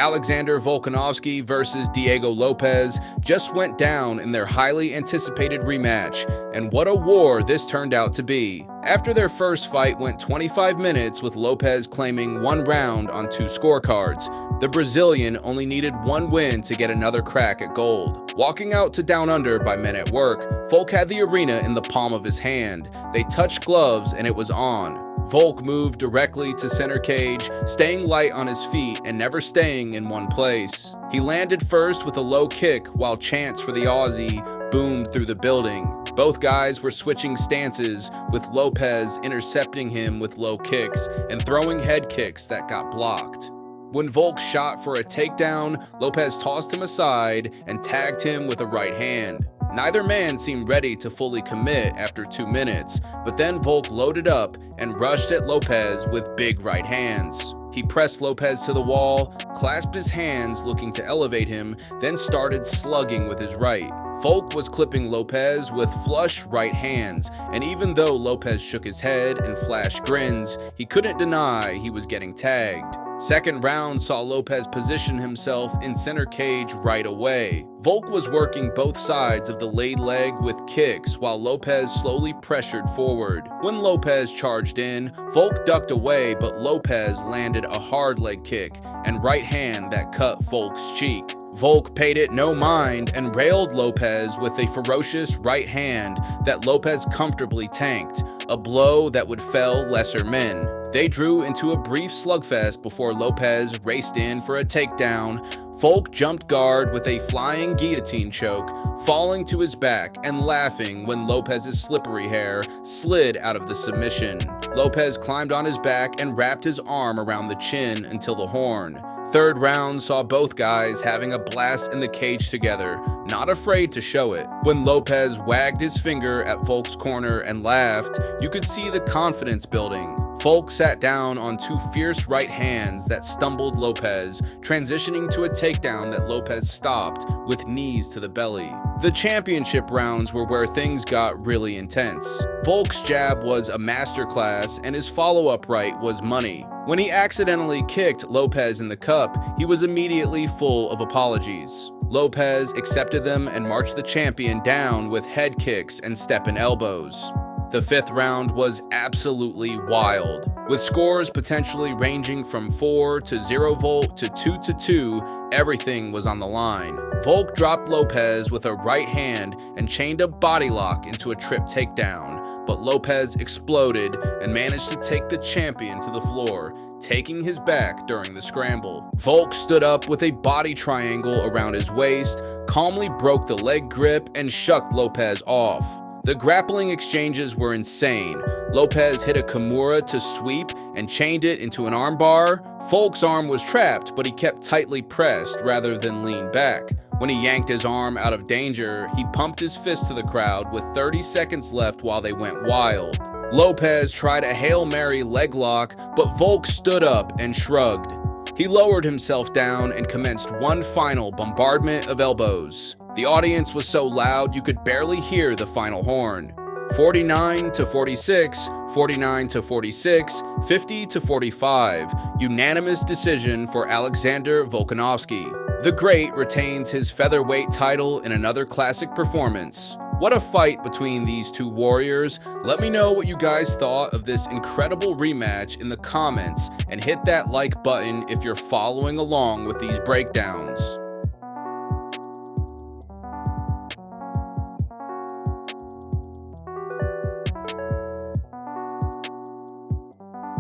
Alexander Volkanovski versus Diego Lopes just went down in their highly anticipated rematch, and what a war this turned out to be. After their first fight went 25 minutes with Lopes claiming 1 round on 2 scorecards, the Brazilian only needed 1 win to get another crack at gold. Walking out to Down Under by Men at Work, Volk had the arena in the palm of his hand. They touched gloves and it was on. Volk moved directly to center cage, staying light on his feet and never staying in one place. He landed first with a low kick while chants for the Aussie boomed through the building. Both guys were switching stances, with Lopes intercepting him with low kicks and throwing head kicks that got blocked. When Volk shot for a takedown, Lopes tossed him aside and tagged him with a right hand. Neither man seemed ready to fully commit after 2 minutes, but then Volk loaded up and rushed at Lopes with big right hands. He pressed Lopes to the wall, clasped his hands looking to elevate him, then started slugging with his right. Volk was clipping Lopes with flush right hands, and even though Lopes shook his head and flashed grins, he couldn't deny he was getting tagged. Second round saw Lopes position himself in center cage right away. Volk was working both sides of the laid leg with kicks while Lopes slowly pressured forward. When Lopes charged in, Volk ducked away, but Lopes landed a hard leg kick and right hand that cut Volk's cheek. Volk paid it no mind and railed Lopes with a ferocious right hand that Lopes comfortably tanked, a blow that would fell lesser men. They drew into a brief slugfest before Lopes raced in for a takedown. Volk jumped guard with a flying guillotine choke, falling to his back and laughing when Lopes' slippery hair slid out of the submission. Lopes climbed on his back and wrapped his arm around the chin until the horn. Third round saw both guys having a blast in the cage together, not afraid to show it. When Lopes wagged his finger at Volk's corner and laughed, you could see the confidence building. Volk sat down on 2 fierce right hands that stumbled Lopes, transitioning to a takedown that Lopes stopped with knees to the belly. The championship rounds were where things got really intense. Volk's jab was a masterclass and his follow-up right was money. When he accidentally kicked Lopes in the cup, he was immediately full of apologies. Lopes accepted them and marched the champion down with head kicks and step-in elbows. The 5th round was absolutely wild, with scores potentially ranging from 4-0 Volk to 2-2, everything was on the line. Volk dropped Lopes with a right hand and chained a body lock into a trip takedown, but Lopes exploded and managed to take the champion to the floor, taking his back during the scramble. Volk stood up with a body triangle around his waist, calmly broke the leg grip, and shucked Lopes off. The grappling exchanges were insane. Lopes hit a Kimura to sweep and chained it into an armbar. Volk's arm was trapped, but he kept tightly pressed rather than lean back. When he yanked his arm out of danger, he pumped his fist to the crowd with 30 seconds left while they went wild. Lopes tried a Hail Mary leg lock, but Volk stood up and shrugged. He lowered himself down and commenced one final bombardment of elbows. The audience was so loud you could barely hear the final horn. 49-46, 49-46, 50-45, unanimous decision for Alexander Volkanovski. The Great retains his featherweight title in another classic performance. What a fight between these 2 warriors. Let me know what you guys thought of this incredible rematch in the comments and hit that like button if you're following along with these breakdowns.